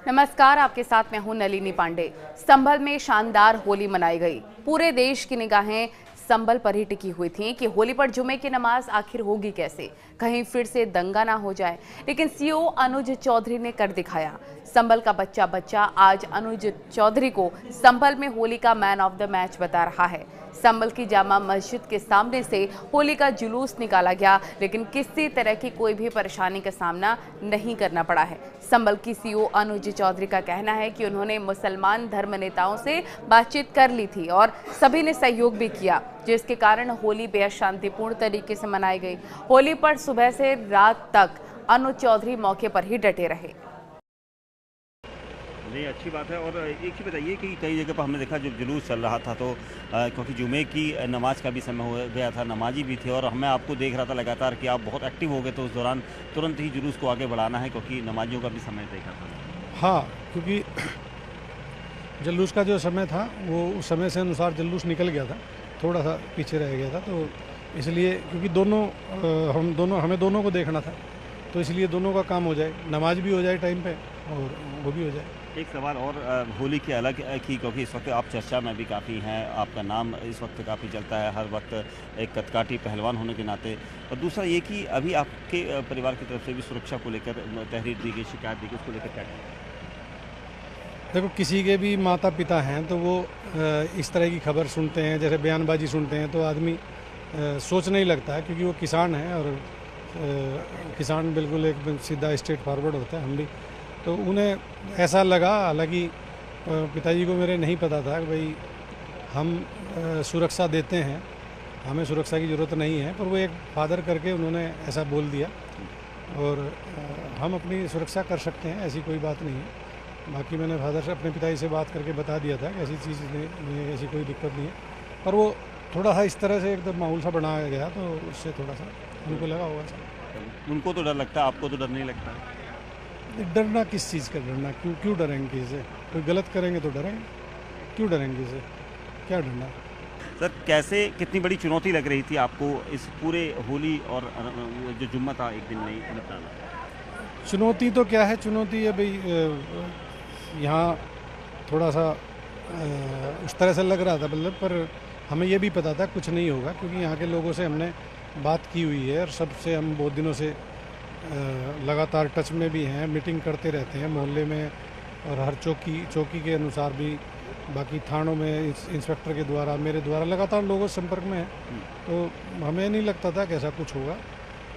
नमस्कार, आपके साथ मैं हूं नलिनी पांडे। संभल में शानदार होली मनाई गई। पूरे देश की निगाहें संभल पर ही टिकी हुई थी कि होली पर जुमे की नमाज आखिर होगी कैसे, कहीं फिर से दंगा ना हो जाए। लेकिन सीओ अनुज चौधरी ने कर दिखाया। संभल का बच्चा आज अनुज चौधरी को संभल में होली का मैन ऑफ द मैच बता रहा है। संभल की जामा मस्जिद के सामने से होली का जुलूस निकाला गया, लेकिन किसी तरह की कोई भी परेशानी का सामना नहीं करना पड़ा है। संभल की सीओ अनुज चौधरी का कहना है कि उन्होंने मुसलमान धर्म नेताओं से बातचीत कर ली थी और सभी ने सहयोग भी किया, जिसके कारण होली बेहद शांतिपूर्ण तरीके से मनाई गई। होली पर सुबह से रात तक अनुज चौधरी मौके पर ही डटे रहे। नहीं, अच्छी बात है। और एक ही बताइए कि कई जगह पर हमने देखा जब जुलूस चल रहा था तो क्योंकि जुमे की नमाज का भी समय हो गया था, नमाजी भी थे, और मैं आपको देख रहा था लगातार कि आप बहुत एक्टिव हो गए, तो उस दौरान तुरंत ही जुलूस को आगे बढ़ाना है क्योंकि नमाजियों का भी समय देखा था। हाँ, क्योंकि जुलूस का जो समय था वो उस समय से अनुसार जुलूस निकल गया था, थोड़ा सा पीछे रह गया था, तो इसलिए क्योंकि हमें दोनों को देखना था, तो इसलिए दोनों का काम हो जाए, नमाज भी हो जाए टाइम पे और वो भी हो जाए। एक सवाल और होली के अलग की, क्योंकि इस वक्त आप चर्चा में भी काफ़ी हैं, आपका नाम इस वक्त काफ़ी चलता है हर वक्त एक कदकाठी पहलवान होने के नाते, और दूसरा ये कि अभी आपके परिवार की तरफ से भी सुरक्षा को लेकर तहरीर दी गई, शिकायत दी गई, उसको लेकर क्या कहें? देखो, किसी के भी माता पिता हैं तो वो इस तरह की खबर सुनते हैं, जैसे बयानबाजी सुनते हैं, तो आदमी सोचने ही लगता है, क्योंकि वो किसान हैं और किसान बिल्कुल एक सीधा स्ट्रेट फॉरवर्ड होता है। हम भी तो उन्हें ऐसा लगा, हालांकि पिताजी को मेरे नहीं पता था कि भाई हम सुरक्षा देते हैं, हमें सुरक्षा की ज़रूरत नहीं है, पर वो एक फादर करके उन्होंने ऐसा बोल दिया, और हम अपनी सुरक्षा कर सकते हैं, ऐसी कोई बात नहीं है। बाकी मैंने फादर से, अपने पिताजी से बात करके बता दिया था कि ऐसी चीज़ नहीं, ऐसी कोई दिक्कत नहीं है, पर वो थोड़ा सा इस तरह से एकदम माहौल सा बनाया गया, तो उससे थोड़ा सा उनको लगा होगा। उनको तो डर लगता है, आपको तो डर नहीं लगता? डरना किस चीज़ का डरना? क्यों डरेंगे किसी से? कोई गलत करेंगे तो डरेंगे, क्यों डरेंगे किसी से? क्या डरना? सर, कैसे, कितनी बड़ी चुनौती लग रही थी आपको इस पूरे होली और जो जुम्मा था एक दिन में निपटाना? चुनौती तो क्या है, चुनौती है भाई, यहाँ थोड़ा सा उस तरह से लग रहा था, मतलब, पर हमें ये भी पता था कुछ नहीं होगा, क्योंकि यहाँ के लोगों से हमने बात की हुई है और सबसे हम बहुत दिनों से लगातार टच में भी हैं, मीटिंग करते रहते हैं मोहल्ले में, और हर चौकी के अनुसार भी, बाकी थानों में इंस्पेक्टर के द्वारा, मेरे द्वारा लगातार लोगों से संपर्क में है, तो हमें नहीं लगता था कि ऐसा कुछ होगा।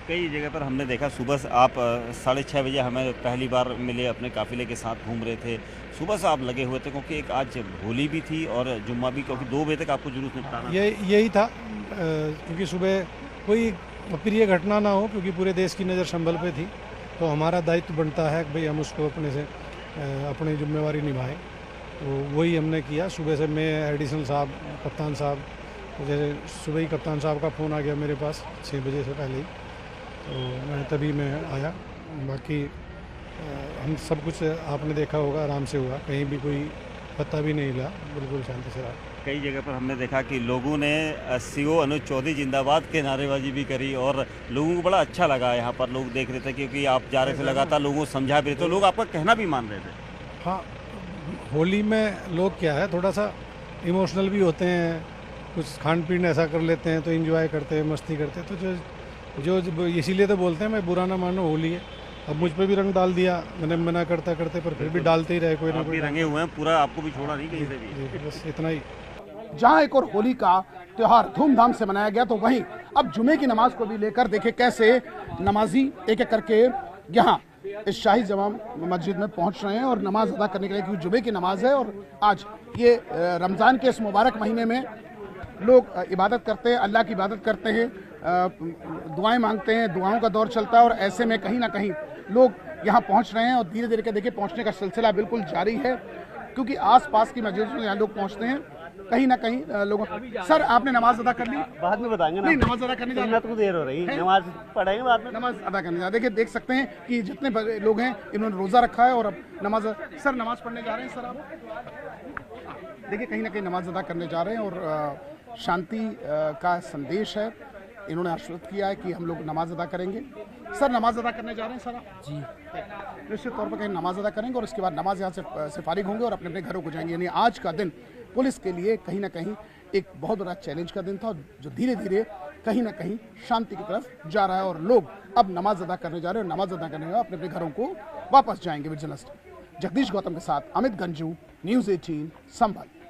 कई जगह पर हमने देखा सुबह आप 6:30 बजे हमें पहली बार मिले, अपने काफिले के साथ घूम रहे थे, सुबह से आप लगे हुए थे, क्योंकि एक आज होली भी थी और जुम्मा भी, क्योंकि 2 बजे तक आपको जुलूस निपटाना। यही था, क्योंकि सुबह कोई अप्रिय घटना ना हो, क्योंकि पूरे देश की नज़र संभल पे थी, तो हमारा दायित्व बनता है कि भाई हम उसको अपनी जिम्मेवारी निभाएं, तो वही हमने किया। सुबह से मैं, एडिशनल साहब, कप्तान साहब, तो जैसे सुबह ही कप्तान साहब का फ़ोन आ गया मेरे पास 6 बजे से पहले ही, तो तभी मैं आया। बाकी हम सब कुछ आपने देखा होगा, आराम से हुआ, कहीं भी कोई पता भी नहीं लगा, बिल्कुल शांति से रहा। कई जगह पर हमने देखा कि लोगों ने सीओ अनुज चौधरी जिंदाबाद के नारेबाजी भी करी, और लोगों को बड़ा अच्छा लगा। यहाँ पर लोग देख रहे थे, क्योंकि आप जा रहे थे लगातार, लोगों को समझा भी रहे थे, लोग आपका कहना भी मान रहे थे। हाँ, होली में लोग क्या है, थोड़ा सा इमोशनल भी होते हैं, कुछ खान पीन ऐसा कर लेते हैं, तो एंजॉय करते हैं, मस्ती करते हैं, तो जो इसीलिए तो बोलते हैं मैं बुरा ना मानो, होली है। अब मुझ पे भी रंग डाल दिया, मैंने मना करते पर फिर भी डालते ही रहे, कोई ना कोई रंगे हुए हैं, पूरा आपको भी छोड़ा नहीं कहीं से भी। बस इतना ही। जहां एक और होली का त्योहार धूमधाम से मनाया गया, तो वहीं अब जुमे की नमाज को भी लेकर देखिए कैसे नमाजी एक एक करके यहाँ इस शाही जमा मस्जिद में पहुंच रहे हैं और नमाज अदा करने के लिए, क्योंकि जुमे की नमाज है और आज ये रमज़ान के इस मुबारक महीने में लोग इबादत करते हैं, अल्लाह की इबादत करते हैं, दुआएं मांगते हैं, दुआओं का दौर चलता है, और ऐसे में कहीं ना कहीं लोग यहाँ पहुँच रहे हैं और धीरे धीरे के देखिए पहुँचने का सिलसिला बिल्कुल जारी है, क्योंकि आसपास की मस्जिद में यहाँ लोग पहुँचते हैं, कहीं ना कहीं लोगों। सर, आपने नमाज अदा कर ली? बाद में बताएंगे ना। नहीं, नमाज अदा करने जा रहे हैं, तो देर हो रही है, नमाज पढ़ेंगे बाद में। नमाज अदा करने जा रहे हैं। देखिए, देख सकते हैं कि जितने लोग हैं इन्होंने रोज़ा रखा है और अब नमाज। सर, नमाज पढ़ने जा रहे हैं? सर, आप देखिए कहीं ना कहीं नमाज अदा करने जा रहे हैं और शांति का संदेश है। इन्होंने आश्वस्त किया है कि हम लोग नमाज अदा करेंगे। सर, नमाज अदा करने जा रहे हैं सर आप? जी। निश्चित तौर पर कहीं नमाज अदा करेंगे और उसके बाद नमाज यहाँ से फारिग होंगे और अपने अपने घरों को जाएंगे। यानी आज का दिन पुलिस के लिए कहीं ना कहीं एक बहुत बड़ा चैलेंज का दिन था, जो धीरे धीरे कहीं ना कहीं शांति की तरफ जा रहा है और लोग अब नमाज अदा करने जा रहे हैं और नमाज अदा करने के बाद अपने अपने घरों को वापस जाएंगे। विजिलेंस जगदीश गौतम के साथ अमित गंजू, न्यूज़ 18 संभल।